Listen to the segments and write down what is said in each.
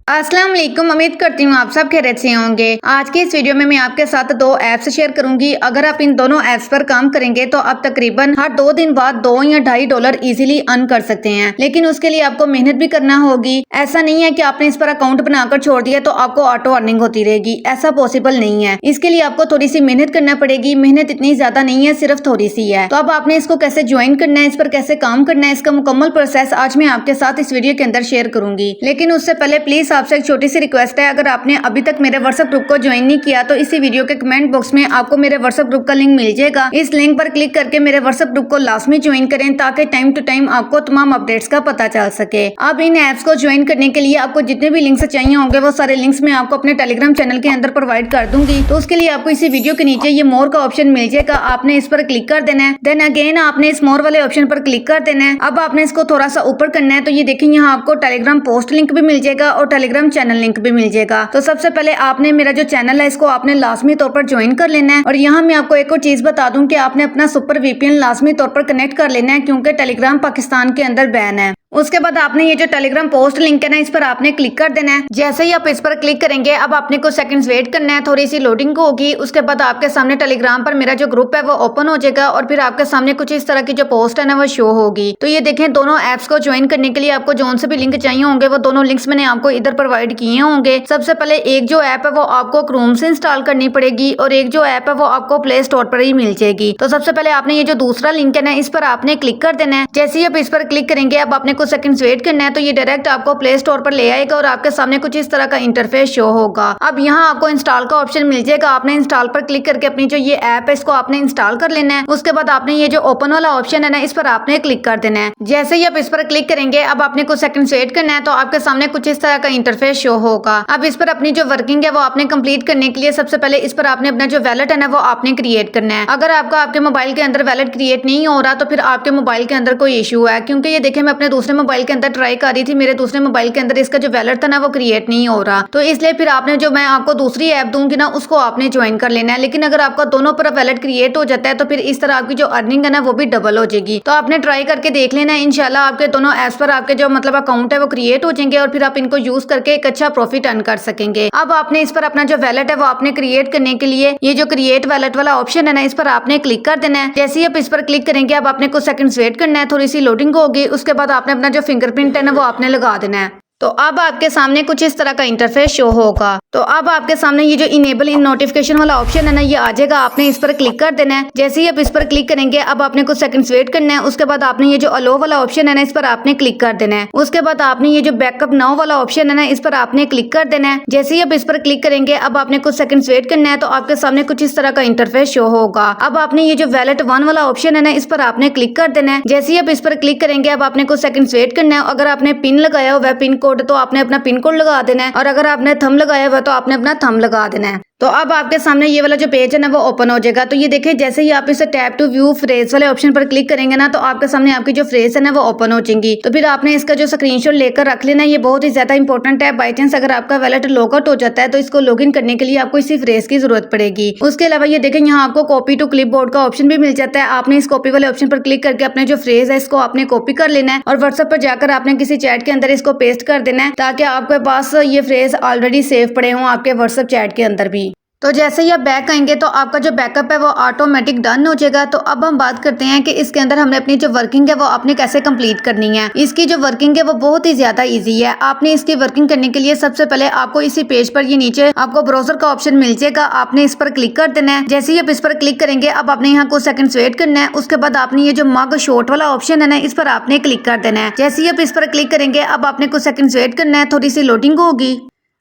अस्सलाम वालेकुम। उम्मीद करती हूँ आप सब खैरियत से होंगे। आज की इस वीडियो में मैं आपके साथ दो ऐप्स शेयर करूंगी। अगर आप इन दोनों ऐप्स पर काम करेंगे तो आप तकरीबन हर 2 दिन बाद $2 या $2.5 इजीली अर्न कर सकते हैं, लेकिन उसके लिए आपको मेहनत भी करना होगी। ऐसा नहीं है कि आपने इस पर अकाउंट बनाकर छोड़ दिया तो आपको ऑटो अर्निंग होती रहेगी, ऐसा पॉसिबल नहीं है। इसके लिए आपको थोड़ी सी मेहनत करना पड़ेगी। मेहनत इतनी ज्यादा नहीं है, सिर्फ थोड़ी सी है। तो अब आपने इसको कैसे ज्वाइन करना है, इस पर कैसे काम करना है, इसका मुकम्मल प्रोसेस आज मैं आपके साथ इस वीडियो के अंदर शेयर करूंगी। लेकिन उससे पहले प्लीज आपसे एक छोटी सी रिक्वेस्ट है, अगर आपने अभी तक मेरे व्हाट्सएप ग्रुप को ज्वाइन नहीं किया तो इसी वीडियो के कमेंट बॉक्स में आपको मेरे व्हाट्सएप ग्रुप का लिंक मिल जाएगा। इस लिंक पर क्लिक करके मेरे व्हाट्सएप ग्रुप को लाजमी ज्वाइन करें ताकि टाइम टू टाइम आपको तमाम अपडेट्स का पता चल सके। अब इन ऐप्स को ज्वाइन करने के लिए आपको जितने भी लिंक्स चाहिए होंगे वो सारे लिंक्स मैं आपको अपने टेलीग्राम चैनल के अंदर प्रोवाइड कर दूंगी। तो उसके लिए आपको इसी वीडियो के नीचे ये मोर का ऑप्शन मिल जाएगा, आपने इस पर क्लिक कर देना है। देन अगेन आपने इस मोर वाले ऑप्शन पर क्लिक कर देना है। अब आपने इसको थोड़ा सा ऊपर करना है तो ये देखिए यहाँ आपको टेलीग्राम पोस्ट लिंक भी मिल जाएगा और टेलीग्राम चैनल लिंक भी मिल जाएगा। तो सबसे पहले आपने मेरा जो चैनल है इसको आपने लाजमी तौर पर ज्वाइन कर लेना है। और यहाँ मैं आपको एक और चीज बता दूं कि आपने अपना सुपर वीपीएन लाजमी तौर पर कनेक्ट कर लेना है, क्योंकि टेलीग्राम पाकिस्तान के अंदर बैन है। उसके बाद आपने ये जो टेलीग्राम पोस्ट लिंक है ना, इस पर आपने क्लिक कर देना है। जैसे ही आप इस पर क्लिक करेंगे अब आपने कुछ सेकंड्स वेट करना है, थोड़ी सी लोडिंग होगी। उसके बाद आपके सामने टेलीग्राम पर मेरा जो ग्रुप है वो ओपन हो जाएगा और फिर आपके सामने कुछ इस तरह की जो पोस्ट है ना वो शो होगी। तो ये देखें, दोनों ऐप्स को ज्वाइन करने के लिए आपको जो से भी लिंक चाहिए होंगे वो दोनों लिंक्स मैंने आपको इधर प्रोवाइड किए होंगे। सबसे पहले एक जो ऐप है वो आपको क्रोम से इंस्टॉल करनी पड़ेगी और एक जो ऐप है वो आपको प्ले स्टोर पर ही मिल जाएगी। तो सबसे पहले आपने ये जो दूसरा लिंक है ना इस पर आपने क्लिक कर देना है। जैसे ही आप इस पर क्लिक करेंगे अब आपने कुछ सेकंड्स वेट करना है तो ये डायरेक्ट आपको प्ले स्टोर पर ले आएगा और आपके सामने कुछ इस तरह का इंटरफेस शो होगा। अब यहाँ आपको इंस्टॉल का ऑप्शन मिल जाएगा, आपने इंस्टॉल पर क्लिक करके अपनी जो ये ऐप है इसको आपने इंस्टॉल कर लेना है। उसके बाद आपने ये जो ओपन वाला ऑप्शन है ना इस पर आपने क्लिक कर देना है। जैसे ही आप इस पर क्लिक करेंगे अब आपने कुछ सेकंड वेट करना है तो आपके सामने कुछ इस तरह का इंटरफेस शो होगा। अब इस पर अपनी जो वर्किंग है वो आपने कंप्लीट करने के लिए सबसे पहले इस पर आपने अपना जो वैलेट है ना वो आपने क्रिएट करना है। अगर आपका आपके मोबाइल के अंदर वैलेट क्रिएट नहीं हो रहा तो फिर आपके मोबाइल के अंदर कोई इशू है, क्योंकि ये देखें मैं अपने दूसरे मोबाइल के अंदर ट्राई कर रही थी, मेरे दूसरे मोबाइल के अंदर इसका जो वैलेट था ना वो क्रिएट नहीं हो रहा। तो इसलिए फिर आपने जो मैं आपको दूसरी ऐप दूंगी ना उसको आपने ज्वाइन कर लेना है। लेकिन अगर आपका दोनों पर वैलेट क्रिएट हो जाता है तो फिर इस तरह आपकी जो अर्निंग है ना वो भी डबल हो जाएगी। तो आपने ट्राई करके देख लेना है, इंशाल्लाह आपके दोनों ऐप्स पर आपके जो मतलब अकाउंट है वो क्रिएट हो जाएंगे और फिर आप इनको यूज करके एक अच्छा प्रॉफिट अर्न कर सकेंगे। अब आपने इस पर अपना जो वैलेट है वो आपने क्रिएट करने के लिए ये जो क्रिएट वैलेट वाला ऑप्शन है ना इस पर आपने क्लिक कर देना है। जैसे ही आप इस पर क्लिक करेंगे अब आपने कुछ सेकंड्स वेट करना है, थोड़ी सी लोडिंग होगी। उसके बाद आपने अपना जो फिंगरप्रिंट है ना वो आपने लगा देना है। तो अब आपके सामने कुछ इस तरह का इंटरफेस शो होगा। तो अब आपके सामने ये जो इनेबल इन नोटिफिकेशन वाला ऑप्शन है ना ये आ जाएगा, आपने इस पर क्लिक कर देना है। जैसे ही आप इस पर क्लिक करेंगे अब आपने कुछ सेकंड्स वेट करना है। उसके बाद आपने ये जो अलो वाला ऑप्शन है ना इस पर आपने क्लिक कर देना है। उसके बाद आपने ये जो बैकअप नाउ वाला ऑप्शन है ना इस पर आपने क्लिक कर देना है। जैसे ही आप इस पर क्लिक करेंगे अब आपने कुछ सेकंड्स वेट करना है तो आपके सामने कुछ इस तरह का इंटरफेस शो होगा। अब आपने ये जो वैलेट 1 वाला ऑप्शन है ना इस पर आपने क्लिक कर देना है। जैसे ही आप इस पर क्लिक करेंगे अब आपने कुछ सेकंड्स वेट करना है। अगर आपने पिन लगाया हुआ है पिन कोड तो आपने अपना पिन कोड लगा देना है और अगर आपने थंब लगाया हुआ तो आपने अपना थंब लगा देना है। तो अब आपके सामने ये वाला जो पेज है ना वो ओपन हो जाएगा। तो ये देखिए जैसे ही आप इसे टैप टू व्यू फ्रेज वाले ऑप्शन पर क्लिक करेंगे ना तो आपके सामने आपकी जो फ्रेज है ना वो ओपन हो जाएंगी। तो फिर आपने इसका जो स्क्रीनशॉट लेकर रख लेना, ये बहुत ही ज्यादा इंपॉर्टेंट है। बाई चांस अगर आपका वैलेट लॉगआउट हो जाता है तो इसको लॉगिन करने के लिए आपको इसी फ्रेज की जरूरत पड़ेगी। उसके अलावा ये देखें यहाँ आपको कॉपी टू क्लिपबोर्ड का ऑप्शन भी मिल जाता है। आपने इस कॉपी वाले ऑप्शन पर क्लिक करके अपने जो फ्रेज है इसको आपने कॉपी कर लेना है और व्हाट्सएप पर जाकर आपने किसी चैट के अंदर इसको पेस्ट कर देना है ताकि आपके पास ये फ्रेज ऑलरेडी सेव पड़े हों आपके व्हाट्सएप चैट के अंदर भी। तो जैसे ही आप बैक आएंगे तो आपका जो बैकअप है वो ऑटोमेटिक डन हो जाएगा। तो अब हम बात करते हैं कि इसके अंदर हमने अपनी जो वर्किंग है वो आपने कैसे कंप्लीट करनी है। इसकी जो वर्किंग है वो बहुत ही ज्यादा इजी है। आपने इसकी वर्किंग करने के लिए सबसे पहले आपको इसी पेज पर ये नीचे आपको ब्राउजर का ऑप्शन मिल जाएगा, आपने इस पर क्लिक कर देना है। जैसे ही आप इस पर क्लिक करेंगे अब आपने यहाँ कुछ सेकंड्स वेट करना है। उसके बाद आपने ये जो मग शॉट वाला ऑप्शन है ना इस पर आपने क्लिक कर देना है। जैसे ही आप इस पर क्लिक करेंगे अब आपने कुछ सेकंड्स वेट करना है, थोड़ी सी लोडिंग होगी।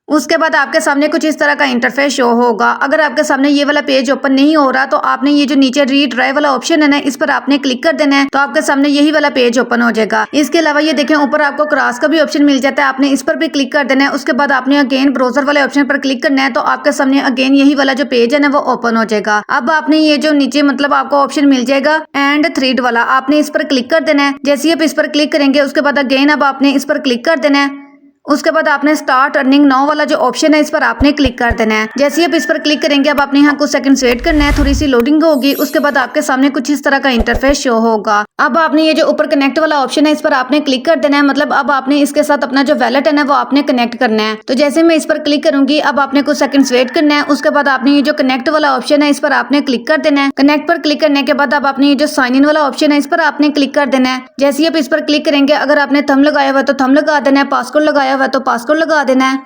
उसके बाद आपके सामने कुछ इस तरह का इंटरफेस शो होगा। अगर आपके सामने ये वाला पेज ओपन नहीं हो रहा तो आपने ये जो नीचे रीड ड्राइव वाला ऑप्शन है ना इस पर आपने क्लिक कर देना है। तो आपके सामने यही वाला पेज ओपन हो जाएगा। इसके अलावा ये देखें ऊपर आपको क्रॉस का भी ऑप्शन मिल जाता है, आपने इस पर भी क्लिक कर देना है। उसके बाद आपने अगेन ब्राउजर वाले ऑप्शन पर क्लिक करना है तो आपके सामने अगेन यही वाला जो पेज है ना वो ओपन हो जाएगा। अब आपने ये जो नीचे मतलब आपको ऑप्शन मिल जाएगा एंड थ्रेड वाला, आपने इस पर क्लिक कर देना है। जैसे ही आप इस पर क्लिक करेंगे उसके बाद अगेन अब आपने इस पर क्लिक कर देना है। उसके बाद आपने स्टार्ट अर्निंग नाउ वाला जो ऑप्शन है इस पर आपने क्लिक कर देना है। जैसे ही आप इस पर क्लिक करेंगे अब आपने यहाँ कुछ सेकंड्स वेट करना है, थोड़ी सी लोडिंग होगी। उसके बाद आपके सामने कुछ इस तरह का इंटरफेस शो होगा। अब आपने ये जो ऊपर कनेक्ट वाला ऑप्शन है इस पर आपने क्लिक कर देना है, मतलब अब आपने इसके साथ अपना जो वैलेट है ना वो आपने कनेक्ट करना है। तो जैसे मैं इस पर क्लिक करूंगी अब आपने कुछ सेकंड्स वेट करना है। उसके बाद आपने ये जो कनेक्ट वाला ऑप्शन है इस पर आपने क्लिक कर देना है। कनेक्ट पर क्लिक करने के बाद अब आपने ये जो साइन इन वाला ऑप्शन है इस पर आपने क्लिक कर देना है। जैसे ही आप इस पर क्लिक करेंगे अगर आपने थंब लगाया हुआ तो थंब लगा देना है, पासवर्ड लगाया हुआ तो पासवर्ड लगा देना है।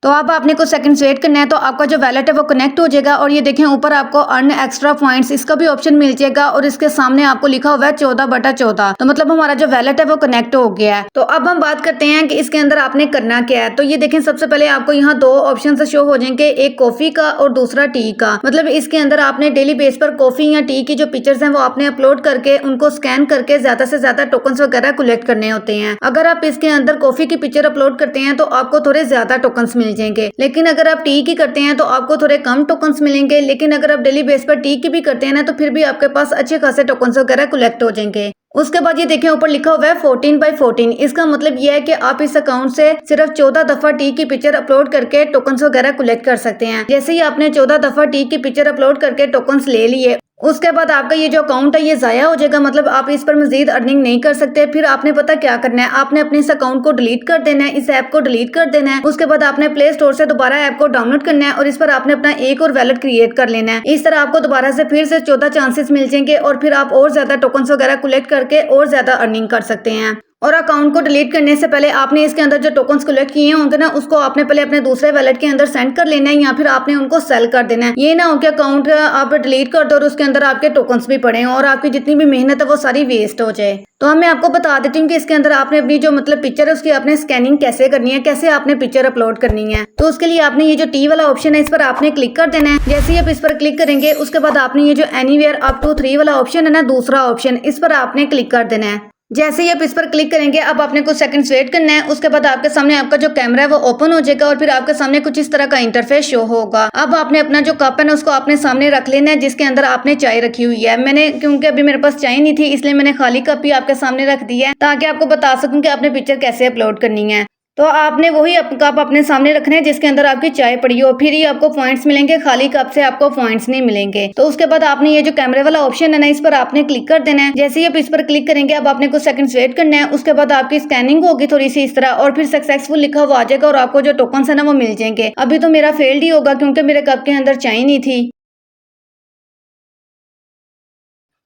तो अब आपने कुछ सेकंड्स वेट करना है तो आपका जो वैलेट है वो कनेक्ट हो जाएगा। और ये देखें ऊपर आपको अर्न एक्स्ट्रा पॉइंट्स इसका भी ऑप्शन मिल जाएगा और इसके सामने आपको लिखा हुआ है 14/14। तो मतलब हमारा जो वैलेट है वो कनेक्ट हो गया है। तो अब हम बात करते हैं कि इसके अंदर आपने करना क्या है। तो ये देखें सबसे पहले आपको यहाँ दो ऑप्शन शो हो जाएंगे, एक कॉफी का और दूसरा टी का। मतलब इसके अंदर आपने डेली बेस पर कॉफी या टी की जो पिक्चर्स हैं वो आपने अपलोड करके उनको स्कैन करके ज्यादा से ज्यादा टोकन्स वगैरह कलेक्ट करने होते हैं। अगर आप इसके अंदर कॉफी की पिक्चर अपलोड करते हैं तो आपको थोड़े ज्यादा टोकन्स मिल जाएंगे, लेकिन अगर आप टी की करते हैं तो आपको थोड़े कम टोकन्स मिलेंगे। लेकिन अगर आप डेली बेस पर टी की भी करते हैं ना तो फिर भी आपके पास अच्छे खासे टोकन्स वगैरह कलेक्ट हो जाएंगे। उसके बाद ये देखें ऊपर लिखा हुआ है 14/14। इसका मतलब ये है कि आप इस अकाउंट से सिर्फ 14 दफा टी की पिक्चर अपलोड करके टोकन्स वगैरह कलेक्ट कर सकते हैं। जैसे ही आपने 14 दफा टी की पिक्चर अपलोड करके टोकन्स ले लिए उसके बाद आपका ये जो अकाउंट है ये जाया हो जाएगा, मतलब आप इस पर मजीद अर्निंग नहीं कर सकते। फिर आपने पता क्या करना है, आपने अपने इस अकाउंट को डिलीट कर देना है, इस ऐप को डिलीट कर देना है। उसके बाद आपने प्ले स्टोर से दोबारा ऐप को डाउनलोड करना है और इस पर आपने अपना एक और वैलेट क्रिएट कर लेना है। इस तरह आपको दोबारा से फिर से 14 चांसेस मिल जाएंगे और फिर आप और ज्यादा टोकन्स वगैरह कलेक्ट करके और ज्यादा अर्निंग कर सकते हैं। और अकाउंट को डिलीट करने से पहले आपने इसके अंदर जो टोकन्स कलेक्ट किए होंगे ना उसको आपने पहले अपने दूसरे वैलेट के अंदर सेंड कर लेना है या फिर आपने उनको सेल कर देना है। ये ना हो कि अकाउंट आप डिलीट कर दो और उसके अंदर आपके टोकन्स भी पड़े हों और आपकी जितनी भी मेहनत है वो सारी वेस्ट हो जाए। तो अब मैं आपको बता देती हूँ कि इसके अंदर आपने अपनी जो मतलब पिक्चर है उसकी आपने स्कैनिंग कैसे करनी है, कैसे आपने पिक्चर अपलोड करनी है। तो उसके लिए आपने ये जो टी वाला ऑप्शन है इस पर आपने क्लिक कर देना है। जैसे ही आप इस पर क्लिक करेंगे उसके बाद आपने ये जो एनीवेयर अप टू 3 वाला ऑप्शन है ना दूसरा ऑप्शन, इस पर आपने क्लिक कर देना है। जैसे ही आप इस पर क्लिक करेंगे अब आपने कुछ सेकंड्स वेट करना है। उसके बाद आपके सामने आपका जो कैमरा है वो ओपन हो जाएगा और फिर आपके सामने कुछ इस तरह का इंटरफेस शो होगा। अब आपने अपना जो कप है ना उसको आपने सामने रख लेना है जिसके अंदर आपने चाय रखी हुई है। मैंने क्योंकि अभी मेरे पास चाय नहीं थी इसलिए मैंने खाली कप ही आपके सामने रख दिया है ताकि आपको बता सकूं कि आपने पिक्चर कैसे अपलोड करनी है। तो आपने वही कप अपने सामने रखना है जिसके अंदर आपकी चाय पड़ी हो, फिर ही आपको पॉइंट्स मिलेंगे, खाली कप से आपको पॉइंट्स नहीं मिलेंगे। तो उसके बाद आपने ये जो कैमरे वाला ऑप्शन है ना इस पर आपने क्लिक कर देना है। जैसे ही आप इस पर क्लिक करेंगे अब आपने कुछ सेकंड्स वेट करना है। उसके बाद आपकी स्कैनिंग होगी थोड़ी सी इस तरह और फिर सक्सेसफुल लिखा हुआ आ जाएगा और आपको जो टोकन्स है ना वो मिल जाएंगे। अभी तो मेरा फेल्ड ही होगा क्योंकि मेरे कप के अंदर चाय नहीं थी।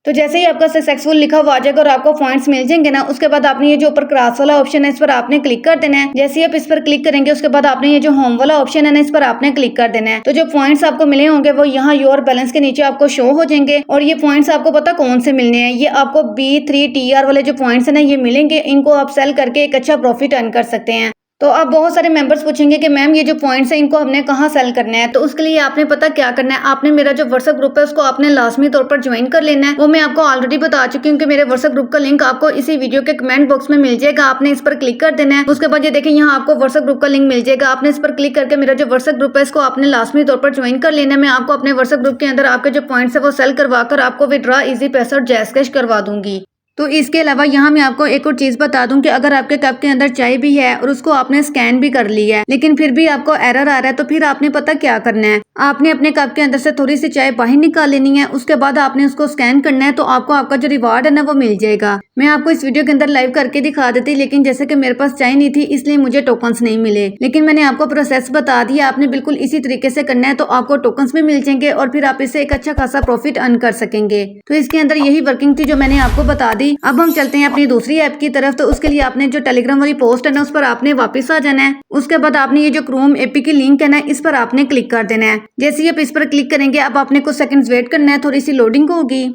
तो जैसे ही आपका सक्सेसफुल लिखा हुआ आ जाएगा और आपको पॉइंट्स मिल जाएंगे ना उसके बाद आपने ये जो ऊपर क्रॉस वाला ऑप्शन है इस पर आपने क्लिक कर देना है। जैसे ही आप इस पर क्लिक करेंगे उसके बाद आपने ये जो होम वाला ऑप्शन है ना इस पर आपने क्लिक कर देना है। तो जो पॉइंट्स आपको मिले होंगे वो यहाँ योर बैलेंस के नीचे आपको शो हो जाएंगे और ये पॉइंट्स आपको पता कौन से मिलने हैं, ये आपको B3TR वाले जो पॉइंट्स है ना ये मिलेंगे। इनको आप सेल करके एक अच्छा प्रॉफिट अर्न कर सकते हैं। तो अब बहुत सारे मेंबर्स पूछेंगे कि मैम ये जो पॉइंट्स हैं इनको हमने कहाँ सेल करना है। तो उसके लिए आपने पता क्या करना है, आपने मेरा जो व्हाट्सएप ग्रुप है उसको आपने लाजमी तौर पर ज्वाइन कर लेना है। वो मैं आपको ऑलरेडी बता चुकी हूँ कि मेरे व्हाट्सएप ग्रुप का लिंक आपको इसी वीडियो के कमेंट बॉक्स में मिल जाएगा। आपने इस पर क्लिक कर देना है। उसके बाद ये देखिए यहाँ आपको व्हाट्सएप ग्रुप का लिंक मिल जाएगा। आपने इस पर क्लिक करके मेरा जो व्हाट्सएप ग्रुप है इसको आपने लाजमी तौर पर ज्वाइन कर लेना है। मैं आपको अपने व्हाट्सएप ग्रुप के अंदर आपके जो पॉइंट्स है वो सेल करवा कर आपको विड्रॉ इजी पैसा और जैस कैश करवा दूंगी। तो इसके अलावा यहाँ मैं आपको एक और चीज बता दूं कि अगर आपके कप के अंदर चाय भी है और उसको आपने स्कैन भी कर ली है लेकिन फिर भी आपको एरर आ रहा है तो फिर आपने पता क्या करना है, आपने अपने कप के अंदर से थोड़ी सी चाय बाहर निकाल लेनी है। उसके बाद आपने उसको स्कैन करना है तो आपको आपका जो रिवार्ड है ना वो मिल जाएगा। मैं आपको इस वीडियो के अंदर लाइव करके दिखा देती लेकिन जैसे कि मेरे पास चाय नहीं थी इसलिए मुझे टोकन्स नहीं मिले, लेकिन मैंने आपको प्रोसेस बता दिया। आपने बिल्कुल इसी तरीके से करना है तो आपको टोकन्स भी मिल जाएंगे और फिर आप इससे एक अच्छा खासा प्रॉफिट अर्न कर सकेंगे। तो इसके अंदर यही वर्किंग थी जो मैंने आपको बता दी। अब हम चलते हैं अपनी दूसरी ऐप की तरफ। तो उसके लिए आपने जो टेलीग्राम वाली पोस्ट है ना उस पर आपने वापस आ जाना है। उसके बाद आपने ये जो क्रोम एपी की लिंक है ना इस पर आपने क्लिक कर देना है। जैसे ही आप इस पर क्लिक करेंगे अब आपने कुछ सेकंड्स वेट करना है, थोड़ी सी लोडिंग होगी।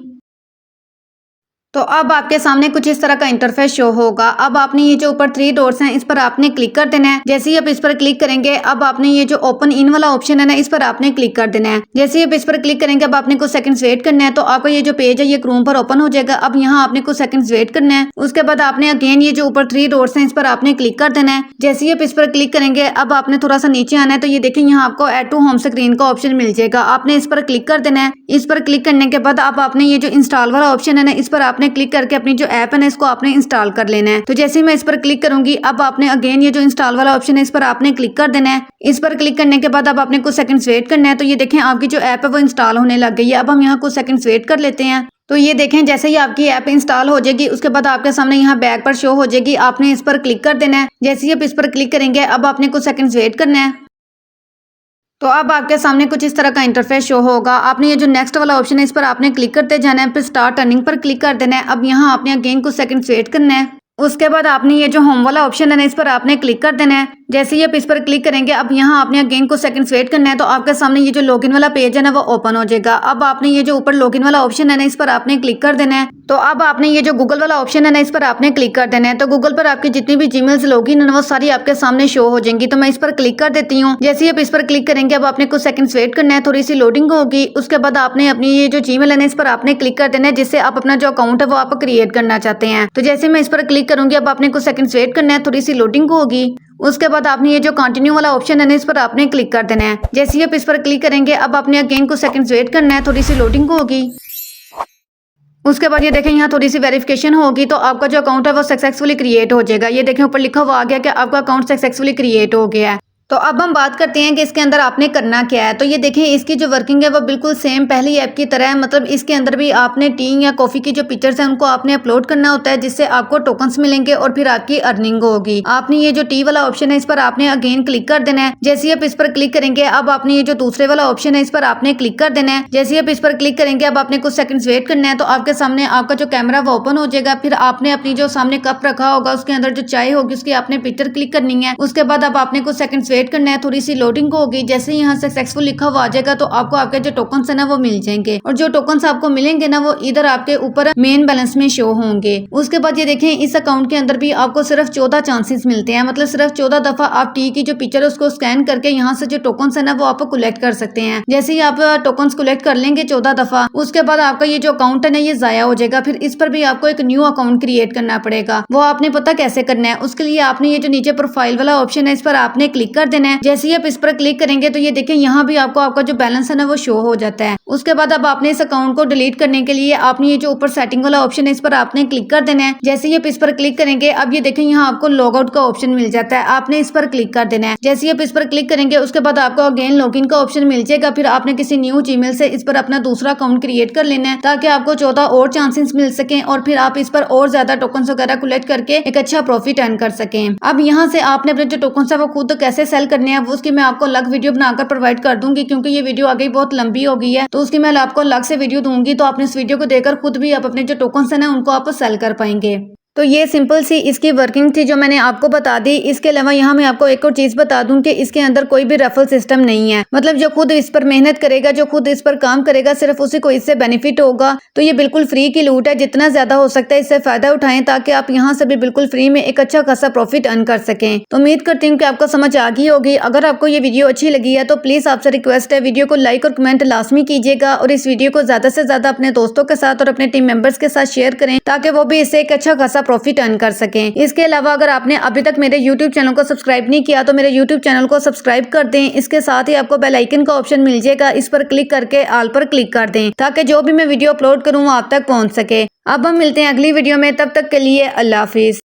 तो अब आपके सामने कुछ इस तरह का इंटरफेस शो होगा। अब आपने ये जो ऊपर 3 डॉट्स हैं इस पर आपने क्लिक कर देना है। जैसे ही आप इस पर क्लिक करेंगे अब आपने ये जो ओपन इन वाला ऑप्शन है ना इस पर आपने क्लिक कर देना है। जैसे ही आप इस पर क्लिक करेंगे अब आपने कुछ सेकंड्स वेट करना है तो आपका ये जो पेज है ये क्रोम पर ओपन हो जाएगा। अब यहाँ आपने कुछ सेकंड्स वेट करना है। उसके बाद आपने अगेन ये जो ऊपर 3 डॉट्स हैं इस पर आपने क्लिक कर देना है। जैसे ही आप इस पर क्लिक करेंगे अब आपने थोड़ा सा नीचे आना है तो ये देखें यहाँ आपको ऐड टू होम स्क्रीन का ऑप्शन मिल जाएगा। आपने इस पर क्लिक कर देना है। इस पर क्लिक करने के बाद अब आपने ये जो इंस्टॉल वाला ऑप्शन है ना इस पर आपने आपने क्लिक करके अपनी जो ऐप है ना इसको आपने इंस्टॉल कर लेना है। तो जैसे ही मैं इस पर क्लिक करूंगी, अब आपने अगेन ये जो इंस्टॉल वाला ऑप्शन है इस पर आपने क्लिक कर देना है। इस पर क्लिक करने के बाद अब आपने कुछ सेकंड्स वेट करना है। तो ये देखें आपकी जो ऐप है वो इंस्टॉल होने लग गई है। अब हम यहाँ कुछ सेकंड्स वेट कर लेते हैं। तो ये देखें जैसे ही आपकी ऐप इंस्टॉल हो जाएगी उसके बाद आपके सामने यहाँ बैक पर शो हो जाएगी, आपने इस पर क्लिक कर देना है। जैसे ही आप इस पर क्लिक करेंगे अब आपने कुछ सेकंड्स वेट करना है। तो अब आपके सामने कुछ इस तरह का इंटरफेस शो होगा। आपने ये जो नेक्स्ट वाला ऑप्शन है इस पर आपने क्लिक करते जाना है, फिर स्टार्ट अर्निंग पर क्लिक कर देना है। अब यहाँ आपने अगेन कुछ सेकंड्स वेट करना है। उसके बाद आपने ये जो होम वाला ऑप्शन है ना इस पर आपने क्लिक कर देना है। जैसे ही आप इस पर क्लिक करेंगे अब यहाँ आपने अगेन कुछ सेकंड्स वेट करना है। तो आपके सामने ये जो लॉगिन वाला पेज है ना वो ओपन हो जाएगा। अब आपने ये जो ऊपर लॉगिन वाला ऑप्शन है ना इस पर आपने क्लिक कर देना है। तो अब आपने ये जो गूगल वाला ऑप्शन है ना इस पर आपने क्लिक कर देना है। तो गूगल पर आपकी जितनी भी जीमेल्स लॉगिन है वो सारी आपके सामने शो हो जाएंगी। तो मैं इस पर क्लिक कर देती हूँ। जैसे ही आप इस पर क्लिक करेंगे अब आपने कुछ सेकंड्स वेट करना है, थोड़ी सी लोडिंग होगी। उसके बाद आपने अपनी ये जो जीमेल है ना इस पर आपने क्लिक कर देना है, जिससे आप अपना जो अकाउंट है वो आप क्रिएट करना चाहते हैं। तो जैसे मैं इस पर क्लिक करूंगी अब आपने कुछ सेकंड्स वेट करना है, थोड़ी सी लोडिंग होगी। उसके बाद आपने ये जो कंटिन्यू वाला ऑप्शन है ना इस पर आपने क्लिक कर देना है। जैसे ही आप इस पर क्लिक करेंगे अब आपने अगेन कुछ सेकंड्स वेट करना है, थोड़ी सी लोडिंग होगी। उसके बाद ये देखें यहाँ थोड़ी सी वेरिफिकेशन होगी तो आपका जो अकाउंट है वो सक्सेसफुली क्रिएट हो जाएगा। ये देखें ऊपर लिखा हुआ आ गया कि आपका अकाउंट सक्सेसफुली क्रिएट हो गया है। तो अब हम बात करते हैं कि इसके अंदर आपने करना क्या है। तो ये देखें इसकी जो वर्किंग है वो बिल्कुल सेम पहली ऐप की तरह है। मतलब इसके अंदर भी आपने टी या कॉफी की जो पिक्चर्स हैं उनको आपने अपलोड करना होता है, जिससे आपको टोकन्स मिलेंगे और फिर आपकी अर्निंग होगी। आपने ये जो टी वाला ऑप्शन है इस पर आपने अगेन क्लिक कर देना है। जैसे ही आप इस पर क्लिक करेंगे अब आपने ये जो दूसरे वाला ऑप्शन है इस पर आपने क्लिक कर देना है। जैसे ही आप इस पर क्लिक करेंगे अब आपने कुछ सेकंड्स वेट करना है। तो आपके सामने आपका जो कैमरा वो ओपन हो जाएगा। फिर आपने अपनी जो सामने कप रखा होगा उसके अंदर जो चाय होगी उसकी आपने पिक्चर क्लिक करनी है। उसके बाद अब आपने कुछ सेकंड्स वेट करना है, थोड़ी सी लोडिंग होगी। जैसे ही यहाँ सक्सेसफुल लिखा हुआ आ जाएगा तो आपको आपके जो टोकन्स है ना वो मिल जाएंगे, और जो टोकन्स आपको मिलेंगे ना वो इधर आपके ऊपर मेन बैलेंस में शो होंगे। उसके बाद ये देखें इस अकाउंट के अंदर भी आपको सिर्फ 14 चांसेस मिलते हैं। मतलब सिर्फ 14 दफा आप टी की जो पिक्चर है उसको स्कैन करके यहाँ से जो टोकन्स है ना वो आप कलेक्ट कर सकते हैं। जैसे ही आप टोकन्स कलेक्ट कर लेंगे 14 दफा, उसके बाद आपका ये जो अकाउंट है ना ये जाया हो जाएगा। फिर इस पर भी आपको एक न्यू अकाउंट क्रिएट करना पड़ेगा। वो आपने पता कैसे करना है, उसके लिए आपने ये जो नीचे प्रोफाइल वाला ऑप्शन है इस पर आपने क्लिक कर देना है। जैसे ही आप इस पर क्लिक करेंगे तो ये देखें यहाँ भी आपको आपका जो बैलेंस है ना वो शो हो जाता है। उसके बाद अब आपने इस अकाउंट को डिलीट करने के लिए आपने ये जो ऊपर सेटिंग वाला ऑप्शन है इस पर आपने क्लिक कर देना है। जैसे ही आप इस पर क्लिक करेंगे अब ये देखें यहाँ आपको लॉग आउट का ऑप्शन मिल जाता है, आपने इस पर क्लिक कर देना है। जैसे ही आप इस पर क्लिक करेंगे उसके बाद आपको अगेन लॉगिन का ऑप्शन मिल जाएगा। फिर आपने किसी न्यू जीमेल से इस पर अपना दूसरा अकाउंट क्रिएट कर लेना है ताकि आपको 14 और चांसेस मिल सके और फिर आप इस पर और ज्यादा टोकन वगैरह कलेक्ट करके एक अच्छा प्रॉफिट अर्न कर सकें। अब यहाँ से आपने अपने जो टोकन है वो खुद कैसे सेल करने हैं वो उसकी मैं आपको अलग वीडियो बनाकर प्रोवाइड कर दूंगी, क्योंकि ये वीडियो आगे बहुत लंबी हो गई है। तो उसकी मैं आपको अलग से वीडियो दूंगी, तो आपने इस वीडियो को देखकर खुद भी आप अपने जो टोकन्स है ना उनको आप सेल कर पाएंगे। तो ये सिंपल सी इसकी वर्किंग थी जो मैंने आपको बता दी। इसके अलावा यहाँ मैं आपको एक और चीज बता दूं कि इसके अंदर कोई भी रेफरल सिस्टम नहीं है। मतलब जो खुद इस पर मेहनत करेगा, जो खुद इस पर काम करेगा, सिर्फ उसी को इससे बेनिफिट होगा। तो ये बिल्कुल फ्री की लूट है, जितना ज्यादा हो सकता है इससे फायदा उठाएं ताकि आप यहाँ से भी बिल्कुल फ्री में एक अच्छा खासा प्रॉफिट अर्न कर सकें। तो उम्मीद करती हूँ कि आपको समझ आ गई होगी। अगर आपको ये वीडियो अच्छी लगी है तो प्लीज आपसे रिक्वेस्ट है वीडियो को लाइक और कमेंट लाजमी कीजिएगा, और इस वीडियो को ज्यादा से ज्यादा अपने दोस्तों के साथ और अपने टीम मेंबर्स के साथ शेयर करें ताकि वो भी इससे एक अच्छा खासा प्रॉफिट अर्न कर सकें। इसके अलावा अगर आपने अभी तक मेरे YouTube चैनल को सब्सक्राइब नहीं किया तो मेरे YouTube चैनल को सब्सक्राइब कर दें। इसके साथ ही आपको बेल आइकन का ऑप्शन मिल जाएगा, इस पर क्लिक करके ऑल पर क्लिक कर दें ताकि जो भी मैं वीडियो अपलोड करूं वो आप तक पहुंच सके। अब हम मिलते हैं अगली वीडियो में, तब तक के लिए अल्लाह हाफिज।